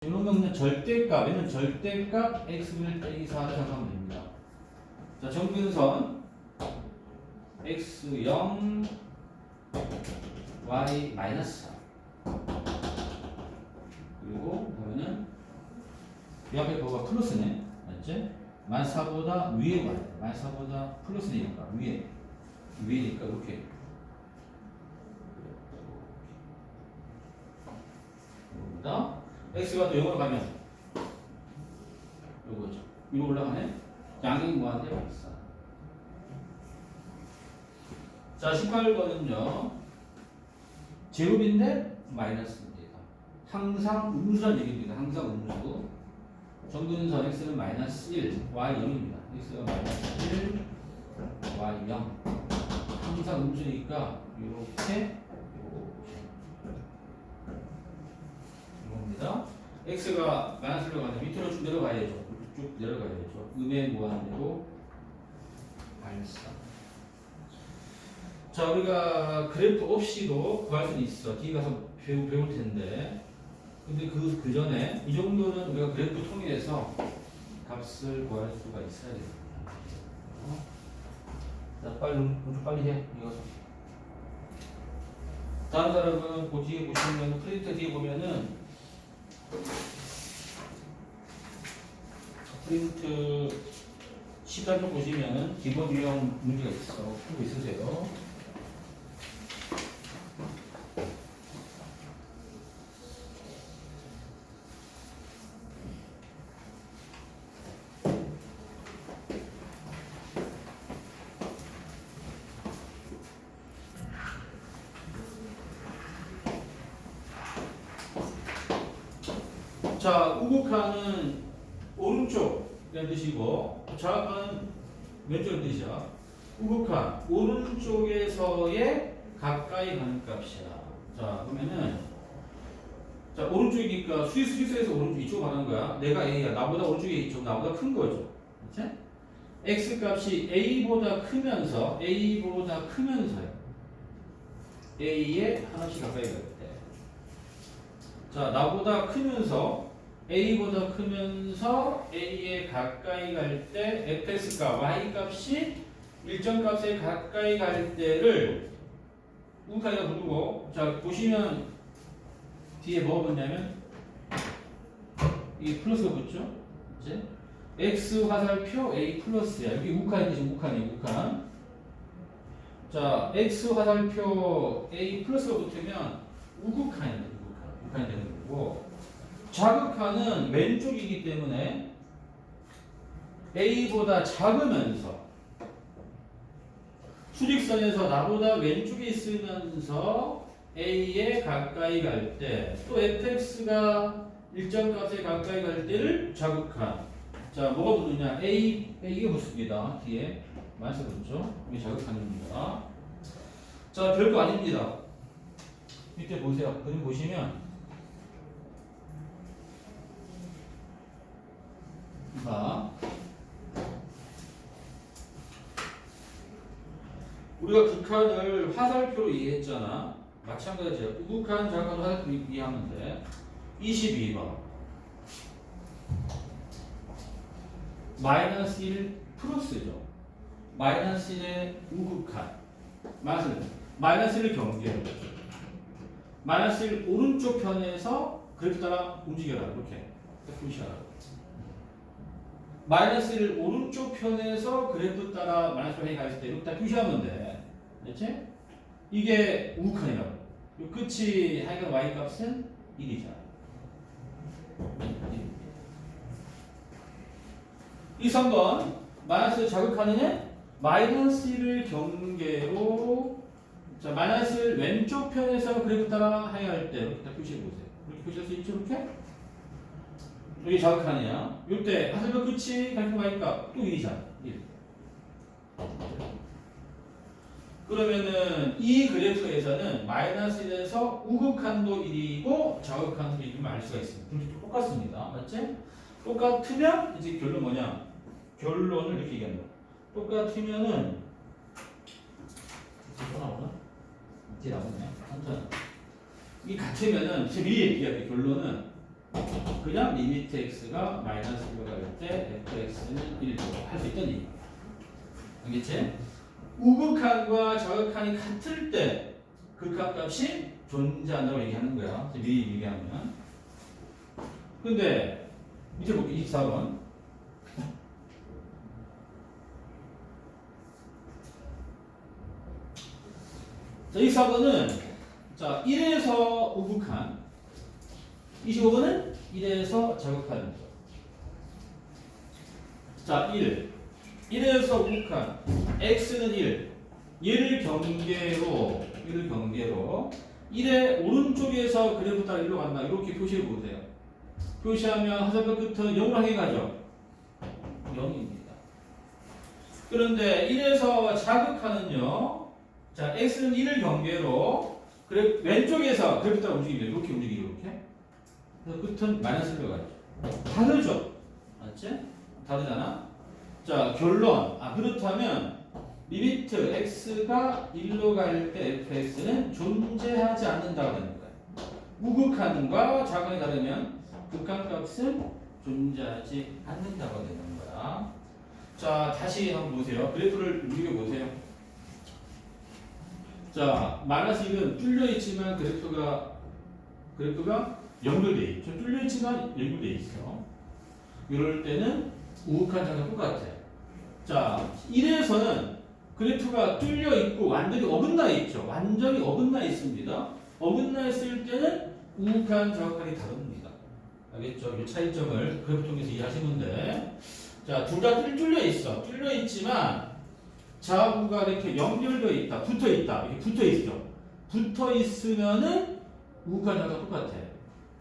이런 거는 절대값, 얘는 절대값 x분의 빼기 4를 생각하면 됩니다. 자, 정근선 x0 y 마이너스 4 그리고 보면은 이 앞에 거가 플러스네, 맞지? 마이너스 4보다 위에 봐야 돼. 마이너스 4보다 플러스니까 위에니까 이렇게. 여기다 x가 또 0으로 가면 요거죠. 위로 올라가네. 양이 뭐한테 마이너스 4. 자, 18번은요. 제곱인데 마이너스입니다. 항상 음수란 얘기입니다. 항상 음수. 정근선 x는 마이너스 1, y 0입니다. x가 마이너스 1, y 0. 항상 음수니까 이렇게 이겁니다. x가 마이너스로 가면 밑으로 쭉 내려가야죠. 쭉 내려가야죠. 음의 무한대로 발사. 자, 우리가 그래프 없이도 구할 수는 있어. 뒤에 가서 배울 텐데. 근데 그 전에 이 정도는 우리가 그래프 통일해서 값을 구할 수가 있어야 됩니다. 자, 빨리 해. 이거. 다른 사람은 그 뒤에 보시면 프린터 뒤에 보면은 프린트 10단도 보시면은 기본 유형 문제가 있어. 풀고 있으세요. 자, 우극한은 오른쪽이라는 뜻이고 좌극한은 왼쪽이라는 뜻이야. 우극한 오른쪽에서의 가까이 가는 값이야. 자, 그러면은 자, 오른쪽이니까 수직에서 오른쪽 이쪽으로 가는 거야. 내가 A야. 나보다 오른쪽이 이쪽 나보다 큰 거죠. 그렇지? X 값이 A보다 크면서요. A에 하나씩 가까이 갈 때. 자, 나보다 크면서 A보다 크면서 A에 가까이 갈 때 fx가 y 값이 일정 값에 가까이 갈 때를 우극한이라 부르고, 자, 보시면 뒤에 뭐가 붙냐면 이게 플러스가 붙죠? 이제 x 화살표 A 플러스야. 여기 우극한이 지금 우극한. 자, x 화살표 A 플러스가 붙으면 우극한이 되는 거고, 좌극한은 왼쪽이기 때문에 A보다 작으면서 수직선에서 나보다 왼쪽에 있으면서 A에 가까이 갈 때, 또 fx가 일정 값에 가까이 갈 때를 좌극한. 자, 뭐가 붙느냐? A가 붙습니다. 뒤에 마이너스 붙죠? 이게 좌극한입니다. 자, 별거 아닙니다. 밑에 보세요. 그림 보시면 자, 우리가 극한을 화살표로 이해했잖아. 마찬가지야. 우극한, 좌극한 화살표로 이해하면 돼. 22번. 마이너스 1 플러스죠. 마이너스 1의 우극한. 마이너스 1을 경계로. 마이너스 1 오른쪽 편에서 그래프 따라 움직여라. 이렇게. 표시하라. 마이너스 1 오른쪽 편에서 그래프 따라 마이너스 1에 가 있을 때 이렇게 딱 표시하면 돼. 됐지? 이게 우극한이라고. 이 끝이 하여간 y 값은 1이잖아. 이 3번 마이너스 자극하는 마이너스 1을 경계로, 자, 마이너스 1 왼쪽 편에서 그래프 따라 하여갈 때 이렇게 딱 표시해 보세요. 이렇게 표시할 수 있죠? 이렇게? 여기 자극하느냐? 이때 화살표 끝이 갈등 가니까 또 1이잖아. 1. 그러면은 이 그래프에서는 마이너스 1에서 우극한도 1이고 좌극한도 1임을 알 수가 있습니다. 둘이 똑같습니다. 맞지? 똑같으면 이제 결론 뭐냐? 결론을 이렇게 얘기한다. 똑같으면은 이제 또 나오나? 이제 나오네. 한참. 이 같으면은 지금 이 얘기야. 결론은 그냥 리미트 x가 마이너스 1로 갈 때 fx는 1로 할 수 있던 얘기. 알겠지? 우극한과 저극한이 같을 때 극한값이 존재한다고 얘기하는 거야. 미리 얘기하면. 근데 밑에 볼게 24번. 자, 24번은 자 1에서 우극한, 25번은 1에서 저극한. 자 1에서 우극한 x는 1, 얘를 경계로 1의 오른쪽에서 그래프 따라 1로 간다. 이렇게 표시를 보세요. 표시하면 하단변 끝은 0으로 향해 가죠. 0입니다. 그런데 1에서 자극하는요. 자, x는 1을 경계로 그래 왼쪽에서 그래프 따라 움직이죠. 이렇게 움직이죠. 이렇게. 그래서 끝은 마이너스 1로 가죠. 다르죠? 맞지? 다르잖아? 자, 결론. 그렇다면 리미트 x가 1로 갈 때 fx는 존재하지 않는다고 되는 거야. 우극한과 자극이 다르면 극한값은 존재하지 않는다고 되는 거야. 자, 다시 한번 보세요. 그래프를 움직여보세요. 자, 마이너스 1은 뚫려있지만 그래프가 연결돼 있죠. 뚫려있지만 연결돼 있어. 이럴 때는 우극한 자극 똑같아. 자, 1에서는 그래프가 뚫려 있고 완전히 어긋나 있죠. 완전히 어긋나 있습니다. 어긋나 있을 때는 우극한 저극한이 다릅니다. 알겠죠? 이 차이점을 그래프 통해서 이해하시면 돼. 자, 둘 다 뚫려 있어. 뚫려 있지만 좌우가 이렇게 연결되어 있다. 붙어 있다. 이렇게 붙어 있죠. 붙어 있으면은 우극한 저극한 똑같아.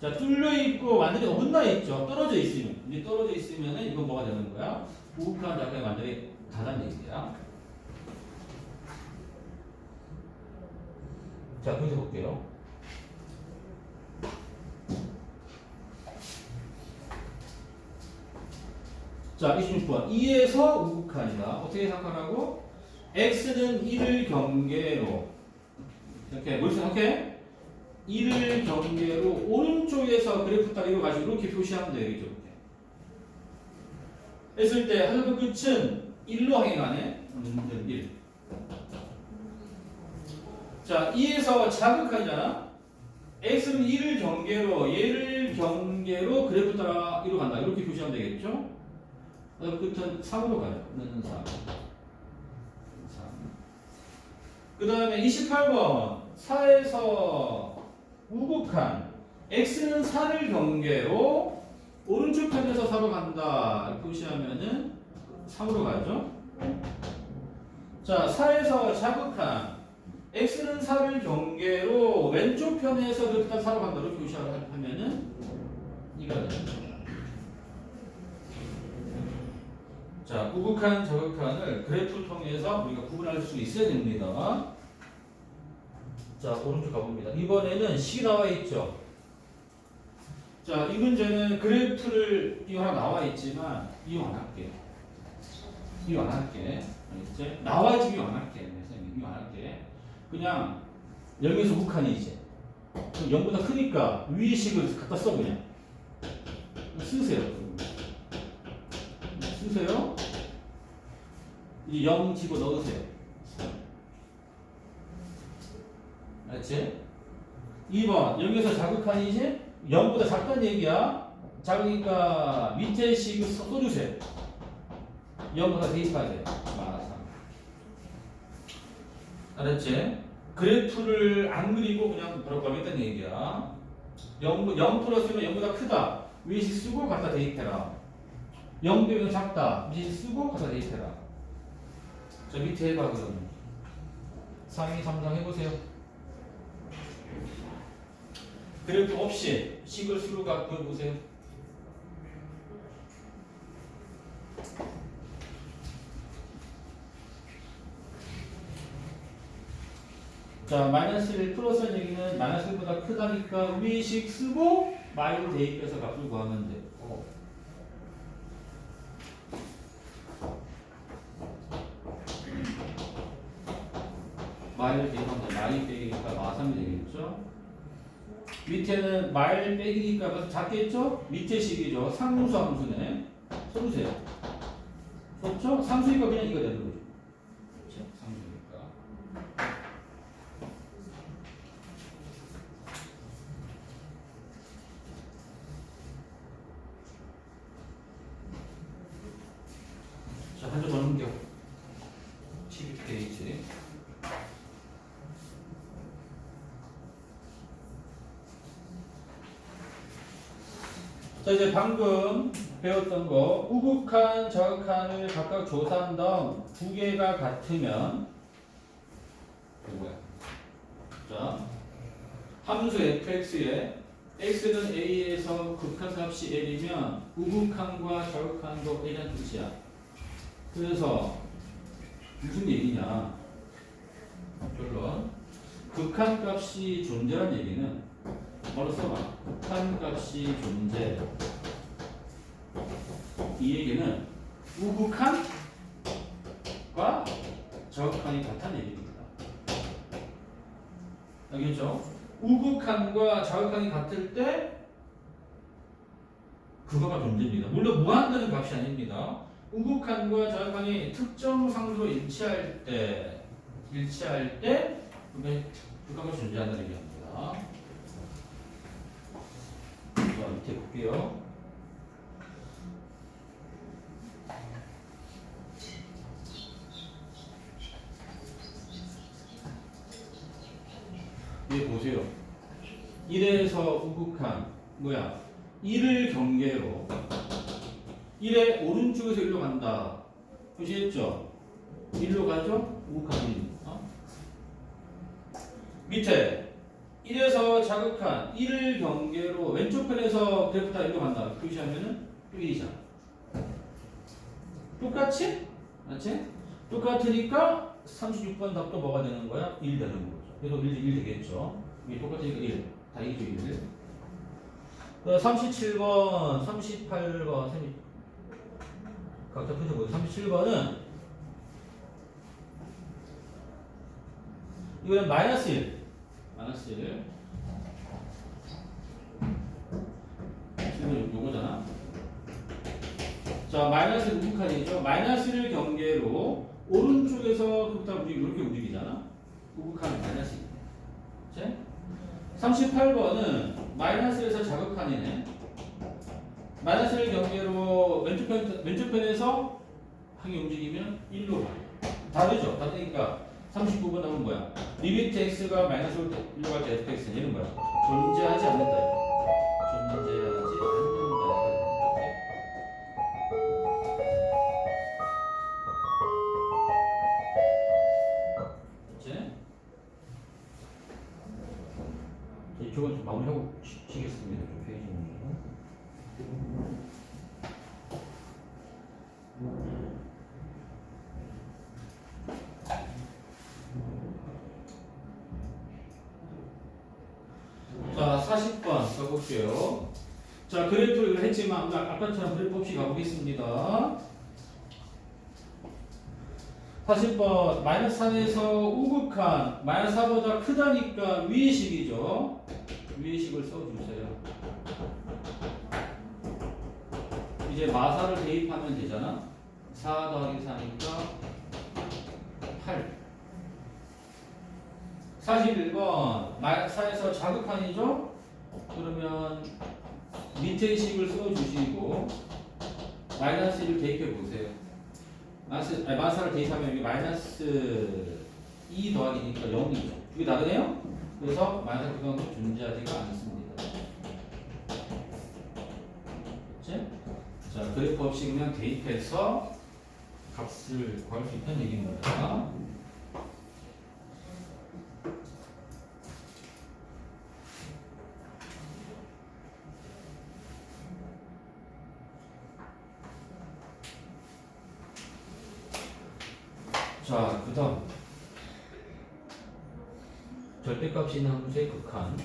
자, 뚫려 있고 완전히 어긋나 있죠. 떨어져 있으면. 이제 떨어져 있으면은 이건 뭐가 되는 거야? 우극한 저극한이 완전히 다른 얘기야. 자, 보여줘 볼게요. 자, 26번. 2에서 우극한이다. 어떻게 생각하라고? x는 1을 경계로 이렇게 뭘 생각해? 1을 경계로 오른쪽에서 그래프 따위로 가지고 이렇게 표시하면 되겠죠. 이렇게 했을 때 하단변 끝은 1로 향해 가네. 1. 자, 2에서 자극한이잖아. x는 1을 경계로 얘를 경계로 그래프 따라 1로 간다. 이렇게 표시하면 되겠죠. 끝은 3으로 가요. 는 3. 그 다음에 28번 4에서 우극한 x는 4를 경계로 오른쪽 편에서 4로 간다. 이렇게 표시하면은 3으로 가죠. 자, 4에서 자극한 x는 4를 경계로 왼쪽 편에서 그래프 따라 4로 간다. 이렇게 표시하면은 이가 됩니다. 자, 우극한, 저극한을 그래프 통해서 우리가 구분할 수 있어야 됩니다. 자, 오른쪽 가봅니다. 이번에는 식 나와 있죠. 자, 이 문제는 그래프를 이거 하나 나와 있지만 이용 안 할게. 이용 안 할게. 알겠지? 나와 있지 이용 안 할게. 이용 안 할게. 그냥 0에서 우극한이지. 0보다 크니까 위식을 갖다 써 그냥. 쓰세요. 쓰세요. 이제 0 집어 넣으세요. 알았지? 2번 0에서 자극한이지? 0보다 작다는 얘기야. 작으니까 밑에 식을 써주세요. 0보다 대입하세요. 마사. 알았지? 그래프를 안 그리고 그냥 바로 가겠다는 얘기야. 0 플러스면 0보다 크다. 위식 쓰고 갖다 대입해라. 0 대면 작다. 위식 쓰고 갖다 대입해라. 자, 밑에 해봐 그러면. 3, 2, 3상 해보세요. 그래프 없이 식을 수로 갖고 해보세요. 자, 마이너스 1 플러스는 얘기는 마이너스 1보다 크다니까 위식 쓰고 마이로 대입해서 값을 구하면 돼. 마이를 대입하면 마이 빼기니까 마3이 되겠죠? 밑에는 말 빼기니까 벌써 작겠죠? 밑에 식이죠. 상수 함수네. 써보세요. 그렇죠? 상수니까 그냥 이거 되는 거죠. 그렇죠? 상수니까. 자, 한 점 더 넘겨. 12페이지. 자, 이제 방금 배웠던 거 우극한, 저극한을 각각 조사한 다음 두 개가 같으면 뭐야? 자, 함수 fx에 x는 a에서 극한값이 l이면 우극한과 저극한도 a라는 뜻이야. 그래서 무슨 얘기냐? 결론 극한값이 존재라는 얘기는 바로 써봐. 극한값이 존재. 이 얘기는 우극한과 저극한이 같다는 얘기입니다. 알겠죠? 우극한과 저극한이 같을 때 그거가 존재입니다. 물론 무한대는 값이 아닙니다. 우극한과 저극한이 특정 상수로 일치할 때 그거가 존재한다는 얘기입니다. 자, 밑에 볼게요. 여기 보세요. 1에서 우극한 뭐야? 1을 경계로 1의 오른쪽에서 1로 간다. 보시겠죠? 1로 가죠? 우극한 1. 밑에 1에서 자극한 1을 경계로 왼쪽 편에서 그래프 다 1로 간다. 표시하면은 1이잖아. 똑같이? 맞지? 똑같으니까 36번 답도 뭐가 되는 거야? 1 되는 거죠. 그래서 1 되겠죠. 이게 똑같으니까 1. 다 2죠, 1. 37번, 38번, 각자 푸셔보세요. 37번은 이거는 마이너스 1. 마이너스 1. 지금 요거잖아. 자, 마이너스 우극한이죠. 마이너스 1을 경계로 오른쪽에서 그부터 이렇게 움직이잖아. 우극한은 마이너스 1. 그치? 38번은 마이너스에서 자극한이네. 마이너스 1을 경계로 왼쪽 편에서 항이 움직이면 1로 가. 다르죠? 다르니까 39번 하면 뭐야? 리미트 x가 마이너스 1로 갈 때 fx는 얘는 뭐야? 존재하지 않는다. 존재하지 않는다. 그치? 이쪽은 좀 마무리하고 치겠습니다. 좀 페이지 넘기고. 자, 40번 가볼게요. 자, 그래프를 했지만 아까처럼 그래프 없이 가보겠습니다. 40번 마이너스 3에서 우극한 마이너스 4보다 크다니까 위의식이죠. 위의식을 써주세요. 이제 마사를 대입하면 되잖아. 4 더하기 4니까 8. 41번 마이너스 4에서 자극한이죠. 그러면 밑에 식을 써주시고 마이너스 1을 대입해 보세요. 마이너스를 대입하면 여기 마이너스 2 더하기니까 0이죠. 두 개 다르네요? 그래서 마이너스 그건 존재하지가 않습니다. 그치? 자, 그래프 없이 그냥 대입해서 값을 구할 수 있다는 얘기입니다. 자, 그 다음 절대값이 있는 함수의 극한.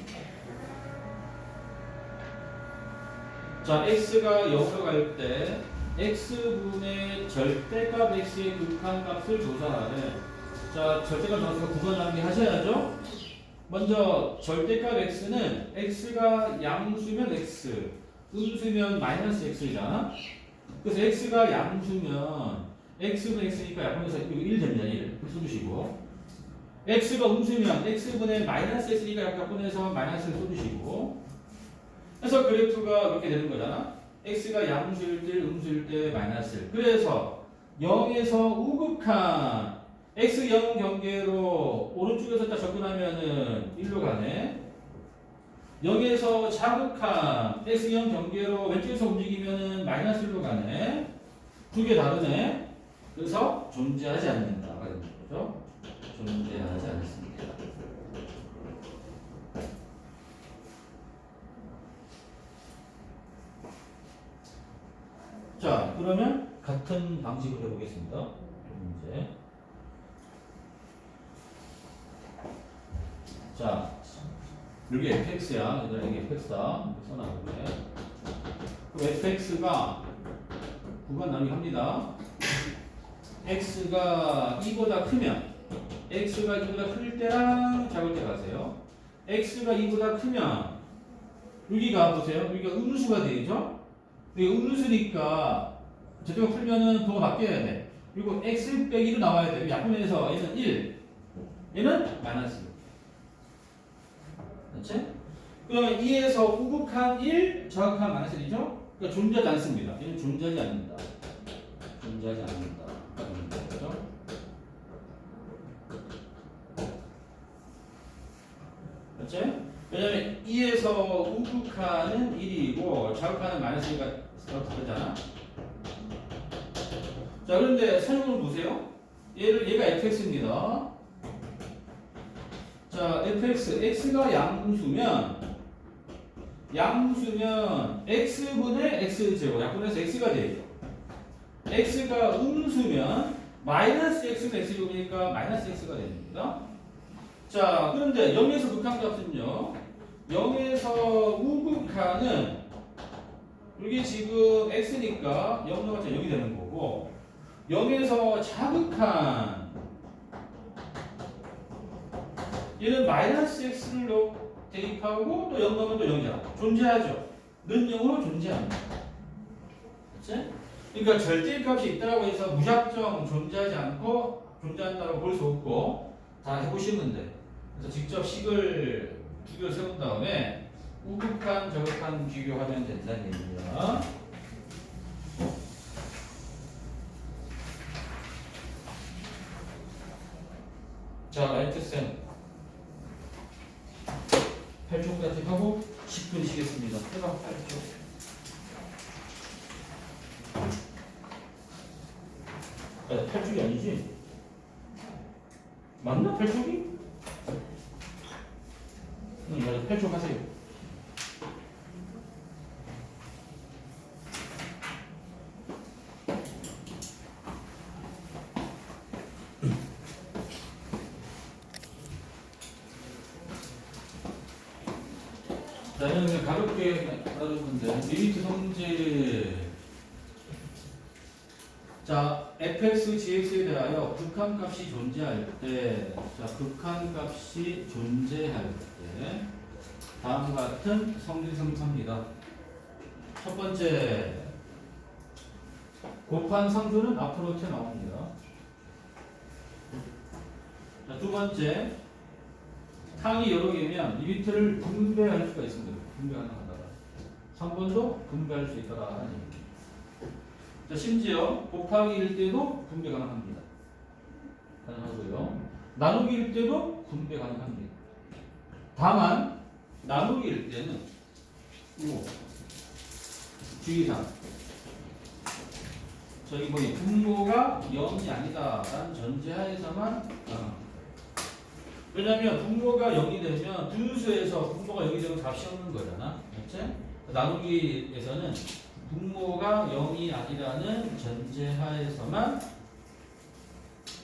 자, x가 0으로 갈 때 x분의 절대값 x의 극한값을 조사하래. 자, 절대값 정확히가 9번 낭비 하셔야죠. 먼저 절대값 x는 x가 양수면 x, 음수면 마이너스 x이잖아. 그래서 x가 양수면 x분 x니까 약분해서 이거 1 됩니다. 1 써주시고, x가 음수면 x분의 마이너스 x니까 약분해서 마이너스를 써주시고, 그래서 그래프가 이렇게 되는 거잖아. x가 양수일 때 음수일 때 마이너스. 그래서 0에서 우극한 x0 경계로 오른쪽에서 딱 접근하면은 1로 가네. 0에서 자극한 x0 경계로 왼쪽에서 움직이면은 마이너스 1로 가네. 두 개 다르네. 그래서 존재하지 않는다가 되는 거죠. 존재하지 않습니다. 자, 그러면 같은 방식으로 해보겠습니다. 문제. 자, 여기 fx야. 얘들아, 이게 fx다. 써놔볼게. 그럼 fx가 구간 나누기 합니다. x가 2보다 크면, x가 2보다 클 때랑 작을 때 가세요. x가 2보다 크면, 여기가 보세요. 여기가 음수가 되죠? 이게 음수니까, 저쪽을 풀면은 도가 바뀌어야 돼. 그리고 x 빼기로 나와야 돼. 약분해서 얘는 1, 얘는 마이너스. 그렇지? 그러면 2에서 우극한 1, 자극한 마이너스 1이죠? 그러니까 존재하지 않습니다. 얘는 존재하지 않는다. 존재하지 않는다. 그렇죠? 그렇지? 왜냐면 2에서 우극한은 1이고 자극한은 마이너스 1가 다르잖아. 자, 그런데 설명을 보세요. 얘가 fx입니다. 자, fx, x가 양수면 x분의 x제곱, 약분해서 x가 되죠. x가 음수면 마이너스 x는 x제곱이니까 마이너스 x가 됩니다. 자, 그런데 0에서 극한값은요. 0에서 우극한은 이게 지금 x니까 0 넘어서 0이 되는 거고, 0에서 자극한 얘는 마이너스 x를 대입하고 또 0 넣으면 또 0이잖아. 존재하죠. 는 0으로 존재합니다. 그렇지? 그러니까 절대값이 있다고 해서 무작정 존재하지 않고 존재한다고 볼 수 없고 다 해보시면 돼. 그래서 직접 식을 두 개를 세운 다음에 우극한, 저극한 비교하면 된다는 얘기입니다. 자, 라이트쌤 8초까지 하고 10분 쉬겠습니다. 해봐, 8초. 야, 8쪽이 아니지? 맞나? 8쪽이? 응, 맞아. 8쪽 하세요. 자, 그냥 가볍게 알아두면 돼. 리미트 성질. 자, fx, gx에 대하여 극한값이 존재할 때, 자, 극한값이 존재할 때, 다음과 같은 성질을 성립합니다. 첫 번째, 곱한 상수는 앞으로 튀어나옵니다. 자, 두 번째, 항이 여러 개면 리미트를 분배할 수가 있습니다. 분배 가능하다. 3번도 분배할 수 있다라는 얘기입니다. 자, 심지어 곱하기일 때도 분배 가능합니다. 가능하고요. 나누기일 때도 분배 가능합니다. 다만 나누기일 때는 이거 주의사항. 저기 뭐니 분모가 0이 아니다라는 전제하에서만 가능합니다. 왜냐면 분모가 0이 되면 분수에서 분모가 0이 되면 값이 없는 거잖아. 그렇지? 나누기에서는 분모가 0이 아니라는 전제하에서만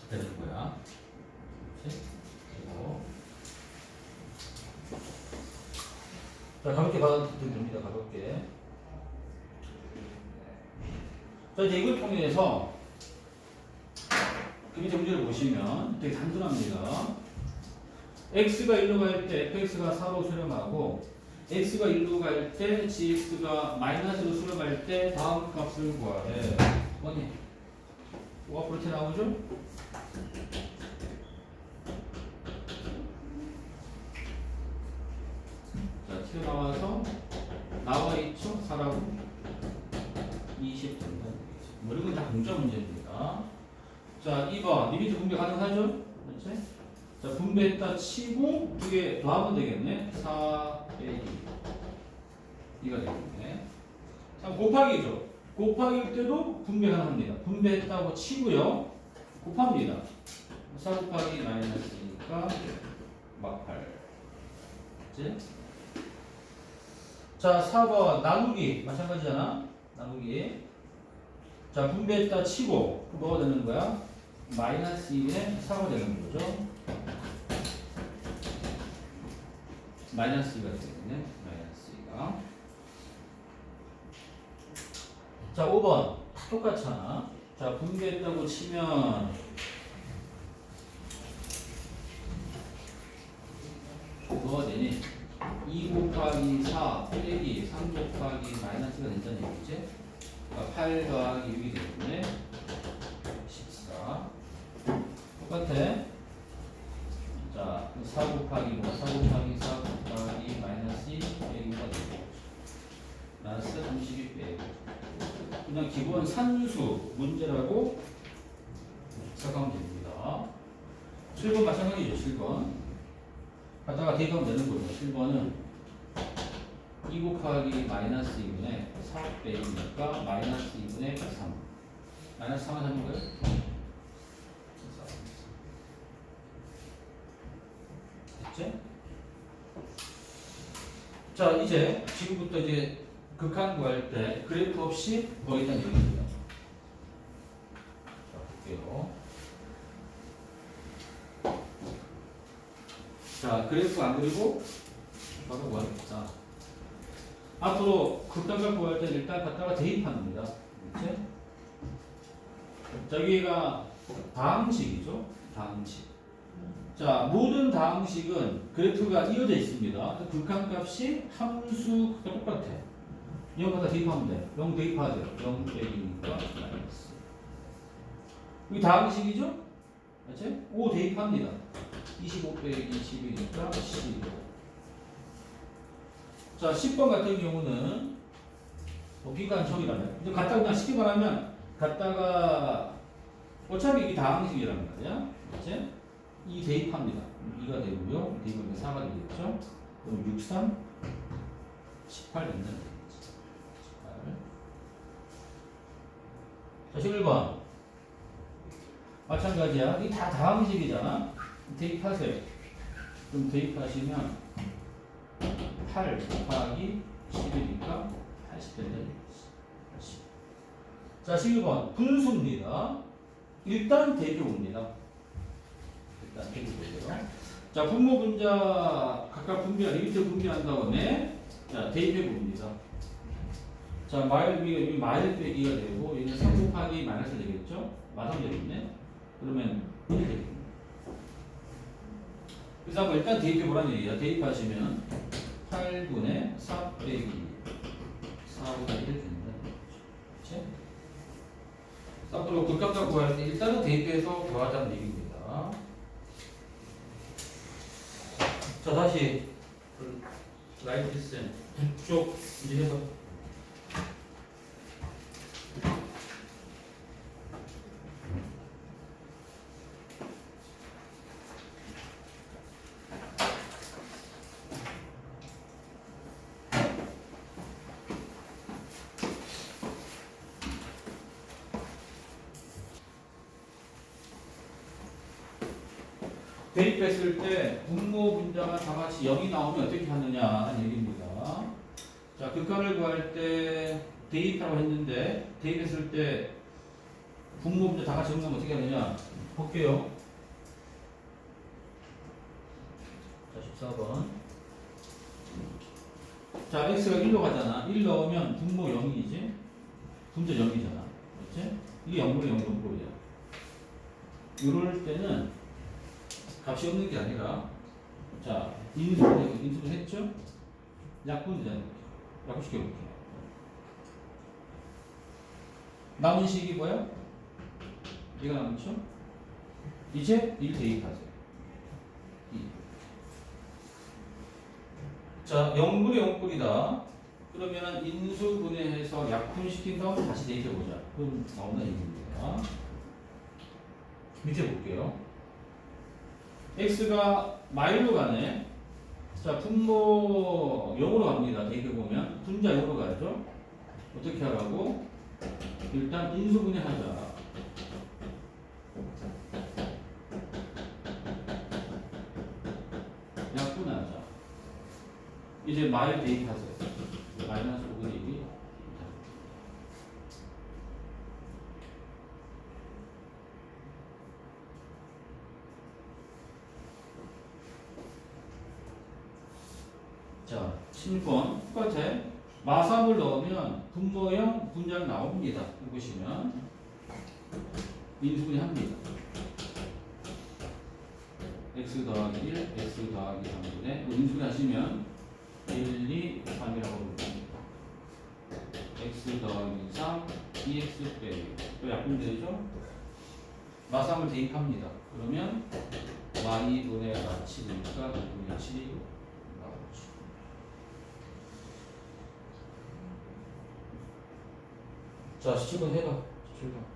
되는 거야. 그렇지? 그리고 자, 가볍게 받아들이면 됩니다. 가볍게. 자, 이제 이걸 통해서 그 밑에 문제를 보시면 되게 단순합니다. x가 1로 갈 때 fx가 4로 수렴하고 x가 1로 갈 때 gx가 마이너스로 수렴할 때 다음 값을 구하래. 뭐니? 뭐가 그렇게 나오죠? 자, 튀어나와서 나와 있죠? 4라고 20 된다. 뭐 이런 건 다 공짜 문제입니다. 자, 2번 리미트 분배 가능하죠? 그렇지? 자, 분배했다 치고 두 개 더하면 되겠네. 4 빼기 2가 되겠네. 자, 곱하기죠. 곱하기일 때도 분배 가능합니다. 분배했다고 치고요. 곱합니다. 4 곱하기 마이너스니까 막 8. 그치? 자, 4번 나누기 마찬가지잖아. 나누기. 자, 분배했다 치고 뭐가 되는 거야? 마이너스 2분의 4가 되는 거죠. 마이너스 2가 되겠네. 마이너스 2가. 자, 5번 똑같잖아. 자, 분배했다고 치면 뭐가 되니? 2 곱하기 4 빼기 3 곱하기 마이너스가 된다는 얘기지? 그러니까 8 더하기 6이 되겠네. 14. 똑같아. 자, 4 곱하기 뭐? 4 곱하기 4 곱하기 마이너스 2 빼기 5가 되고 마이너스 32 빼기 그냥 기본 산수 문제라고 생각하면 됩니다. 7번 마찬가지죠. 7번 갖다가 대입하면 되는 거예요. 7번은 2 곱하기 마이너스 2분의 4 빼기니까 마이너스 2분의 3 마이너스 3은 하는 거예요? 됐지? 자, 이제 지금부터 이제 극한 구할 때 그래프 없이 보이다는 얘기입니다. 자, 볼게요. 자, 그래프 안 그리고 바로 구하겠다. 앞으로 극단값 구할 때 일단 갖다가 대입합니다. 그렇지? 자, 여기가 다항식이죠. 다항식. 자, 모든 다항식은 그래프가 이어져 있습니다. 극한값이 함수가 똑같아. 0 갖다 대입하면 돼. 0 대입하세요. 0 빼기니까 마이너스. 이게 다항식이죠? 그렇지? 5 대입합니다. 25 빼기 10이니까 15. 자, 10번 같은 경우는 비관청이라면 이제 갖다 그냥 쉽게 말하면 갖다가 어차피 이게 다항식이란 말이야. 그렇지? 2 대입합니다. 2가 되고요. 대입하면 4가 되겠죠? 그럼 6, 3, 18 된다는 얘기지. 18. 자, 11번. 마찬가지야. 이게 다 다항식이잖아. 대입하세요. 그럼 대입하시면 8 곱하기 10이니까 80 된다는 얘기지. 80. 자, 11번. 분수입니다. 일단 대입해 봅니다. 일단 대입해 보세요. 자, 분모 분자 각각 분비한 리미트 분비한 다음에 자, 대입해 봅니다. 자, 여기 마일 빼기가 되고 얘는 3 곱하기 마이너스 되겠죠? 마삼 되겠네. 그러면 1 되겠네. 그래서 한번 일단 대입해 보라는 얘기야. 대입하시면 8분의 4 빼기 4보다 1을 준다. 그렇지? 앞으로 극값 구할 때 일단은 대입해서 구하자는 얘기입니다. 자, 다시 라이트 쌤 북쪽 이제 해서 대입했을 때 분모 분자가 다 같이 0이 나오면 어떻게 하느냐 하는 얘기입니다. 자, 극한을 구할 때 대입하라고 했는데 대입했을 때 분모 분자 다 같이 0 나오면 어떻게 하느냐 볼게요. 자, 14번. 자, x가 1로 가잖아. 1 넣으면 분모 0이지. 분자 0이잖아. 그렇지? 이게 0분의 0이 넘고야. 이럴 때는 값이 없는 게 아니라 자, 인수분 했죠? 약분이잖아요. 약분시켜볼게요. 남은 식이 뭐야? 얘가 남죠? 이제 1 대입하세요. 2. 자, 0분의 0분이다. 그러면 인수분해해서 약분시킨 다음 다시 대입해보자. 그럼 나온다 얘기입니다. 밑에 볼게요. x가 마일로 가네. 자, 분모 0으로 갑니다. 대입해보면 분자 0으로 가죠. 어떻게 하라고? 일단 인수분해하자. 약분하자. 이제 마일 대입하세요. 마이너스 5분의 1이 자, 16번 똑같아. 마삼을 넣으면 분모형 분자가 나옵니다. 여기 보시면 인수분해 합니다. x 더하기 1, x 더하기 3분의 인수분해 하시면 1, 2, 3이라고 부릅니다. x 더하기 3, 2x 빼기 또 약분되죠? 마삼을 대입합니다. 그러면 y 분의 7이니까 2분의 7이 나오죠. 자, 17번 해봐. 17번.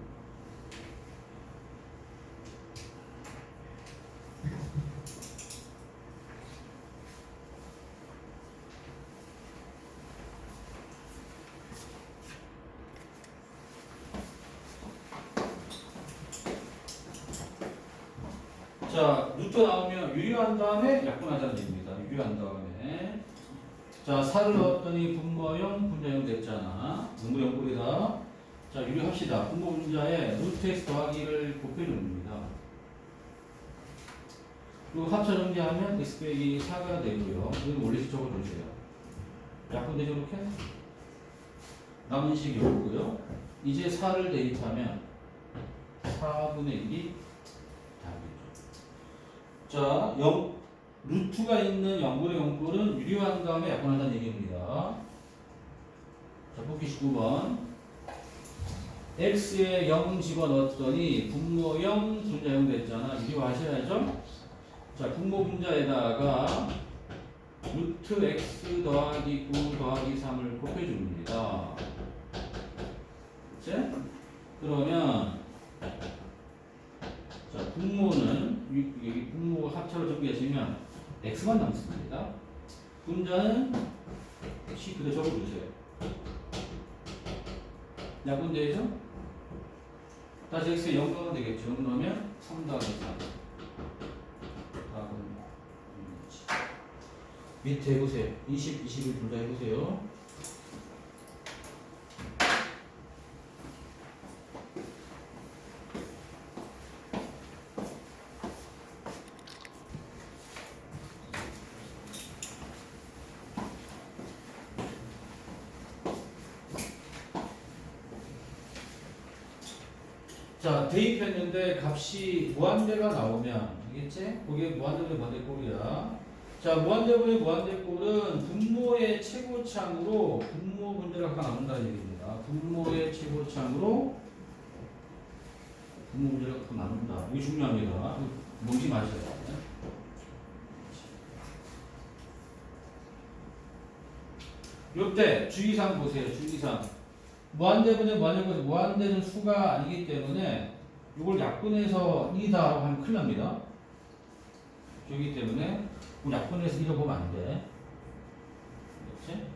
자, 루트 나오면 유리한 다음에 약분하자는 얘기입니다. 유리한 다음에. 자, 4를 넣었더니 분모형 분자형 됐잖아. 분모형 꼴이다. 자, 유리합시다. 분모 분자에 루트 x 더하기를 곱해줍니다. 그리고 합차 정리하면 x 빼기 4가 되고요. 이건 원리식 적어주세요. 약분되죠, 이렇게? 남은 식이 오고요. 이제 4를 대입하면 4분의 1이 자, 루트가 있는 0분의 0꼴은 유리한 다음에 약분한다는 얘기입니다. 자, 보기 19번. x에 0 집어넣었더니 분모형 분자형 됐잖아. 유리화하셔야죠. 자, 분모 분자에다가 루트 x 더하기 9 더하기 3을 곱해줍니다. 그치? 그러면 자, 분모는 여기 분모 합차로 정리하시면 x만 남습니다. 분자는 x 그대로 적어주세요. 약분되죠? 다시 x에 0 넣으면 되겠죠. 0 넣으면 3 더하기 3. 답은 밑에 해보세요. 20, 21 둘 다 해보세요. 자, 대입했는데 값이 무한대가 나오면 알겠지? 그게 무한대분의 무한대꼴이야. 자, 무한대분의 무한대꼴은 분모의 최고창으로 분모 분자가 각각 나눈다는 얘기입니다. 분모의 최고창으로 분모 분자가 각각 나눈다. 이게 중요합니다. 뭔지 마셔야 돼. 요때 주의사항 보세요. 주의사항. 무한대분의 무한대꼴, 무한대는 수가 아니기 때문에 이걸 약분해서 2다라고 하면 큰일 납니다. 그렇기 때문에 약분해서 2로 보면 안 돼. 그렇지?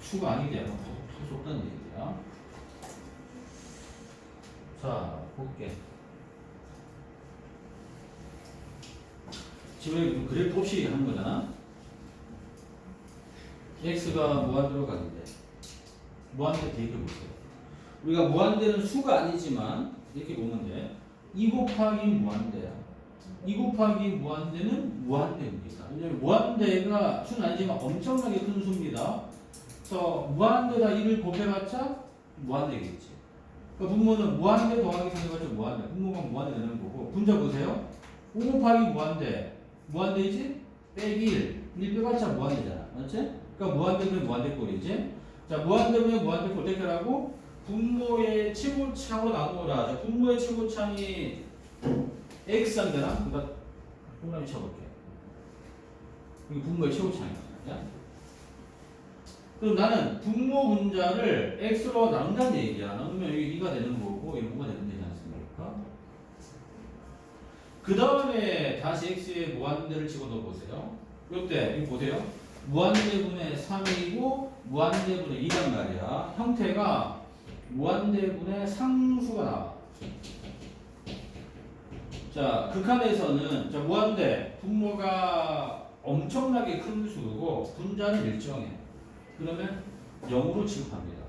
수가 아니기 때문에 할 수 없다는 얘기야. 자, 볼게. 지금 그래프 없이 하는 거잖아. x가 무한대로 가는데 무한대 대입해보세요. 우리가 무한대는 수가 아니지만 이렇게 보면 돼. 2 곱하기 무한대야. 2 곱하기 무한대는 무한대입니다. 왜냐면 무한대가 수는 아니지만 엄청나게 큰 수입니다. 그래서 무한대다 1을 곱해봤자 무한대겠지. 그러니까 분모는 무한대 더하기 3해봤자 무한대. 분모가 무한대 되는 거고. 분자 보세요. 5 곱하기 무한대. 무한대이지? 빼기 1 빼봤자 무한대잖아. 맞지? 그러니까 무한대분의 무한대꼴이지. 자, 무한대분의 무한대꼴 어떻게 하라고? 분모의 최고창으로 나누어라. 자, 분모의 최고창이 x한대나? 그러니까 동그라미 쳐볼게. 이게 분모의 최고창이야. 그럼 나는 분모 분자를 x로 나눈다는 얘기야. 나누면 여기 2가 되는 거고 여기 5가 되는 되지 않습니까? 그 다음에 다시 x에 무한대를 집어넣어 보세요. 이때 이거 보세요. 무한대분의 3이고 무한대분의 2란 말이야. 형태가 무한대분의 상수가 나와. 자, 극한에서는 자, 무한대 분모가 엄청나게 큰 수고 분자는 일정해. 그러면 0으로 취급합니다.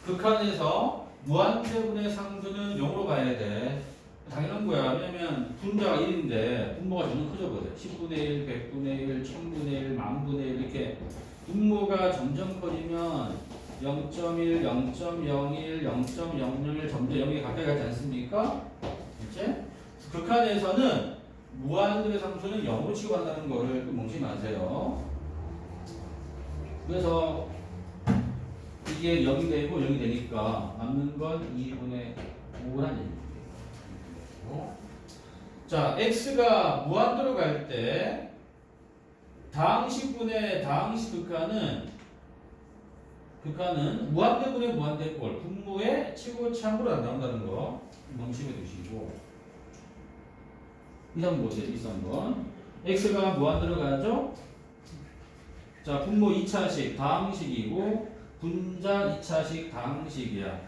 극한에서 무한대분의 상수는 0으로 가야 돼. 당연한 거야. 왜냐면 분자가 1인데 분모가 점점 커져버려. 10분의 1, 100분의 1, 1000분의 1, 10,000분의 1 이렇게 분모가 점점 커지면 0.1, 0.01, 0.001 점점 0에 가까이 가지 않습니까? 그치? 극한에서는 무한대분의 상수는 0으로 취급한다는 거를 멈추지 마세요. 그래서 이게 0이 되고 0이 되니까 남는 건 2분의 5라는 얘기예요. 자, x가 무한대로 갈 때 다항식분의 다항식 극한은 무한대분의 무한대꼴 분모의 최고창으로 안 나온다는 거 명심해 두시고 2, 3번 보세요. 2, 3번 x가 무한대로 가죠. 자, 분모 2차식 다항식이고 분자 2차식 다항식이야.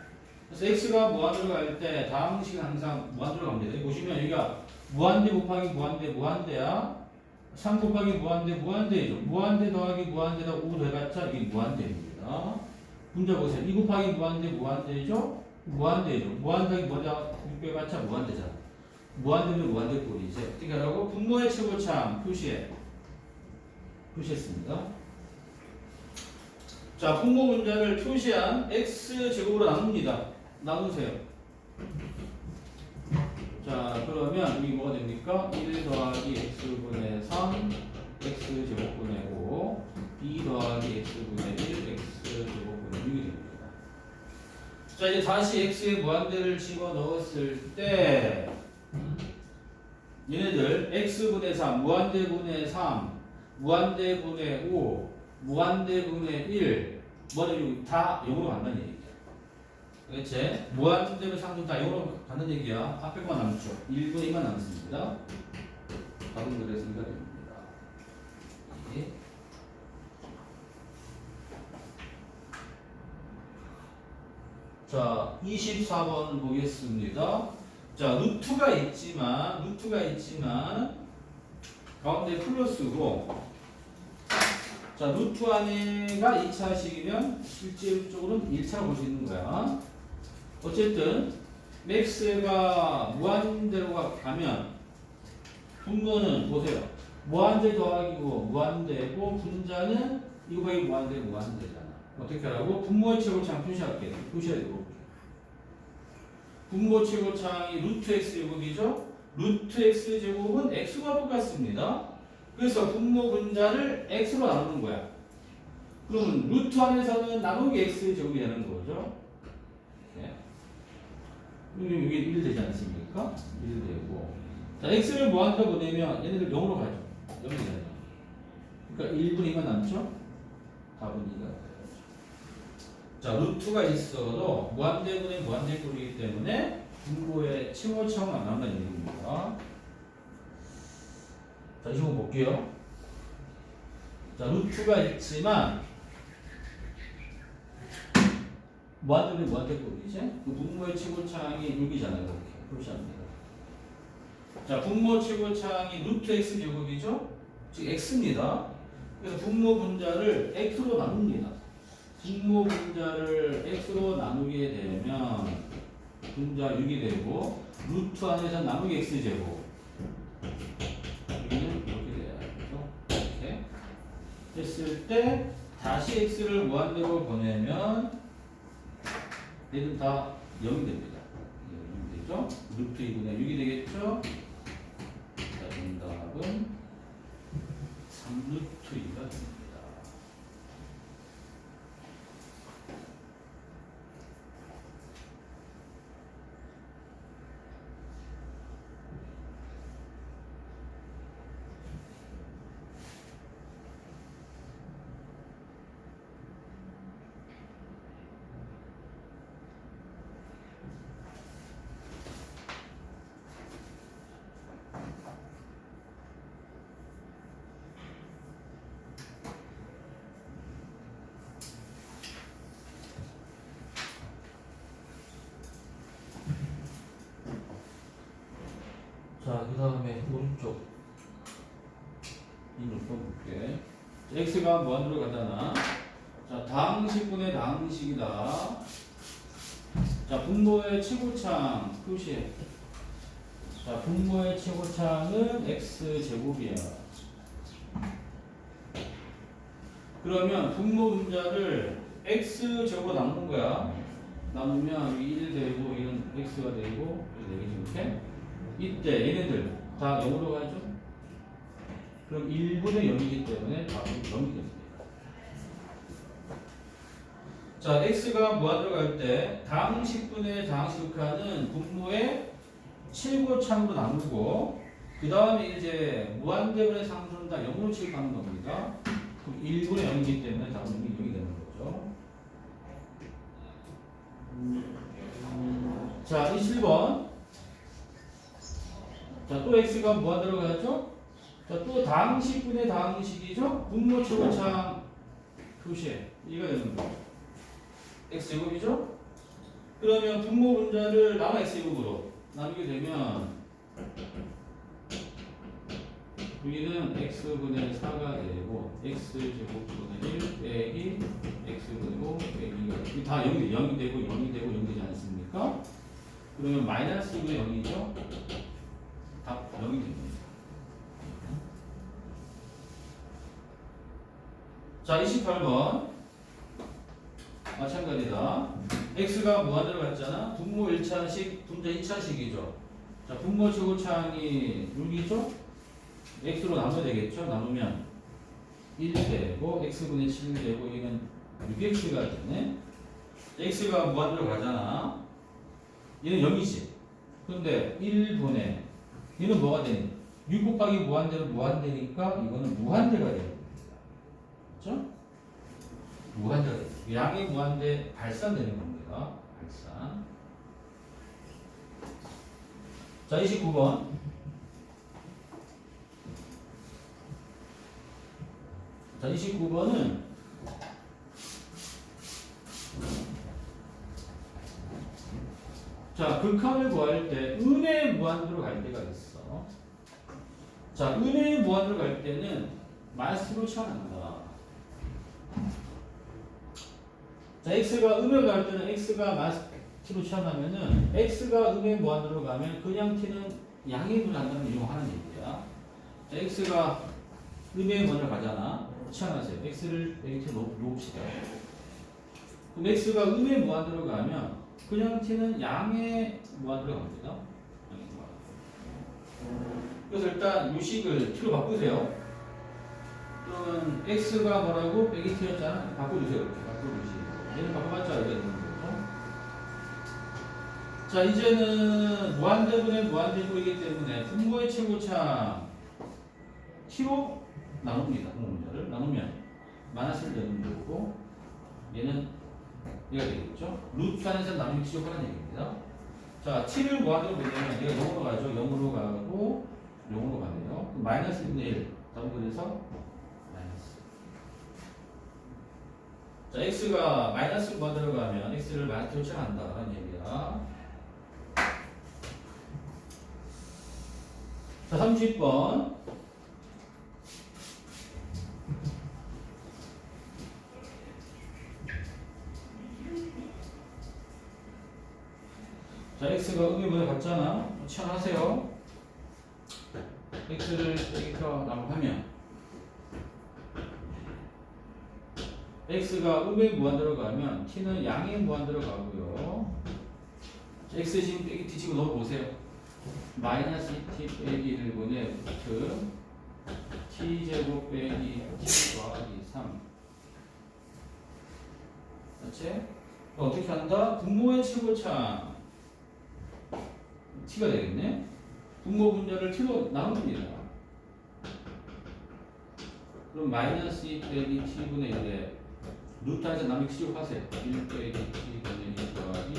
그래서 x가 무한대로 갈 때 다항식은 항상 무한대로 갑니다. 여기 보시면 여기가 무한대 곱하기 무한대 무한대야. 3 곱하기 무한대 무한대죠. 무한대 더하기 무한대다 5 더해봤자 이게 무한대입니다. 분자 보세요. 2 곱하기 무한대 무한대죠. 무한대죠. 무한대하기 무한대다 6 빼봤자 무한대잖아. 무한대면 무한대꼴이지. 어떻게 하라고? 분모의 최고창 표시했습니다. 자, 분모 분자를 표시한 x제곱으로 나눕니다. 나누세요. 자, 그러면 여기 뭐가 됩니까? 1 더하기 x분의 3 x제곱분의 5 2 더하기 x분의 1 x제곱분의 6이 됩니다. 자, 이제 다시 x에 무한대를 집어넣었을 때 얘네들 x분의 3 무한대분의 3 무한대분의 5 무한대분의 1 뭐는 다 0으로 간다는 얘기야. 그렇지? 무한대분의 상수 다 0으로 간다는 얘기야. 앞에 것만 남죠. 1분의 2만 남습니다. 답은 그래서 2가 됩니다. 예. 자, 24번 보겠습니다. 자, 루트가 있지만 가운데 플러스고 자, 루트 안에가 2차식이면 실질적으로는 1차로 볼 수 있는 거야. 어쨌든 맥스가 무한대로 가면 분모는 보세요. 무한대 더하기고 무한대고 분자는 이거 거의 무한대잖아. 어떻게 하라고? 분모의 최고창 표시할게. 표시해야 되고. 분모 최고창이 루트 x 제곱이죠. 루트 x 제곱은 x와 똑같습니다. 그래서 분모 분자를 x로 나누는 거야. 그러면 루트 안에서는 나누기 x 제곱이 되는 거죠. 이렇게. 이게 1 되지 않습니까? 1 되고. 자, x를 무한대로 보내면 얘네들 0으로 가죠. 0이 되죠. 그러니까 1분의 2만 남죠? 답은 2가 돼요. 자, 루트가 있어도 무한대분의 무한대꼴이기 때문에 분모의 최고창은 안 나온다는 얘기입니다. 자, 이거 볼게요. 자, 루트가 있지만 무한대분의 무한대꼴이지? 그 분모의 최고창이 6이잖아요. 이렇게 표시합니다. 자, 분모 최고창이 루트 x 제곱이죠? 즉 x입니다. 그래서 분모 분자를 x로 나눕니다. 분모 분자를 x로 나누게 되면 분자 6이 되고 루트 안에서 나누기 x 제곱 여기는 이렇게 돼야죠. 이렇게 했을 때 다시 x를 무한대로 보내면 얘는 다 0이 됩니다. 0이 되죠? 루트 2분의 6이 되겠죠? 자, 정답은 루트 2가 됩니다. 자, 그 다음에 오른쪽 이 물건 볼게. x가 무한으로 가잖아. 자, 당식분의 당식이다. 자, 분모의 최고창 표시해. 자, 분모의 최고창은 x제곱이야. 그러면 분모 분자를 x제곱으로 나누는 거야. 나누면 1 되고 1은 x가 되고 이렇게 되겠지. 이때 얘네들 다 0으로 가죠? 그럼 1분의 0이기 때문에 답은 0이 됩니다. 자, x가 무한으로 갈 때 당식분의 당식극한은 분모의 최고참으로 나누고 그 다음에 이제 무한대분의 상수는 다 0으로 취급하는 겁니다. 그럼 1분의 0이기 때문에 답은 0이 되는 거죠. 자, 27번. 자, 또 x가 무한대로 가죠? 자, 또 당식분의 당식이죠? 분모 최고참 표시해. 이가 되는 거예요. x제곱이죠? 그러면 분모 분자를 나눠 x제곱으로 나누게 되면 여기는 x분의 4가 되고 x제곱분의 1 빼기 x분의 5 빼기가 다 0이 되고 0이 되고 0이 되지 않습니까? 그러면 마이너스 2분의 0이죠? 답 0이 됩니다. 자, 28번 마찬가지다. x가 무한대로 갔잖아. 분모 1차식, 분자 2차식이죠. 자, 분모 최고차항이 6이죠? x로 나누면 되겠죠? 나누면 1 되고 x분의 7 되고 이는 6x가 되네. x가 무한대로 가잖아. 얘는 0이지. 그런데 1분의 얘는 뭐가 되니? 6 곱하기 무한대는 무한대니까 이거는 무한대가 되는 겁니다. 그렇죠? 무한대가 돼요. 양이 무한대 발산되는 겁니다. 발산. 자, 29번. 자, 29번은 자, 극한을 구할 때 은의 무한대로 갈 때가 있어. 자, 은의 무한대로 갈 때는 마이너스로 치환한다. 자, x가 음을 갈 때는 x가 마이너스 t로 치환하면은 x가 음의 무한대로 가면 그냥 t는 양의 분을 한다는 이용하는 얘기야. 자, x가 음의 무한대로 가잖아. 치환하세요. x를 여기 t 놓읍시다. 그럼 x가 음의 무한대로 가면 그냥 t는 양의 무한대로 갑니다. 양의 무한대로. 그래서 일단 유식을 t로 바꾸세요. 그러면 x가 뭐라고? 빼기 t였잖아. 바꿔주세요. 이렇게 바꿔주시고. 얘는 바꿔봤자 알게 되는 거죠. 자, 이제는 무한대분의 무한대분이기 때문에 분모의 최고차 t로 나눕니다. 분모 문자를 나누면 마이너스를 되는 거고 얘는 얘가 되겠죠. 루트 안에서 나누기 지적하는 얘기입니다. 자, t를 무한대로 보내면 얘가 0으로 가죠. 0으로 가고 0으로 가네요. 마이너스 1분의 1 답은 그래서 마이너스. 자, x가 마이너스 무한대로 가면 x를 마이너스로 치환한다는 얘기야. 자, 30번. 자, x가 음의 분에 같잖아. 치환하세요. x를 여기서 나누면 x가 음의 무한대로 가면 t는 양의 무한대로 가고요. x 지금 빼기 t 치고 넣어보세요. 마이너스 t 빼기 1분의 루트 t제곱 빼기 t 더하기 3. 맞지? 어떻게 한다? 분모의 최고차 t가 되겠네. 분모 분자를 t로 나눕니다. 그럼 마이너스 2 빼기 t분의 1에 루트 안에서 남의 치료하세요. 1 빼기 t분의 1 더하기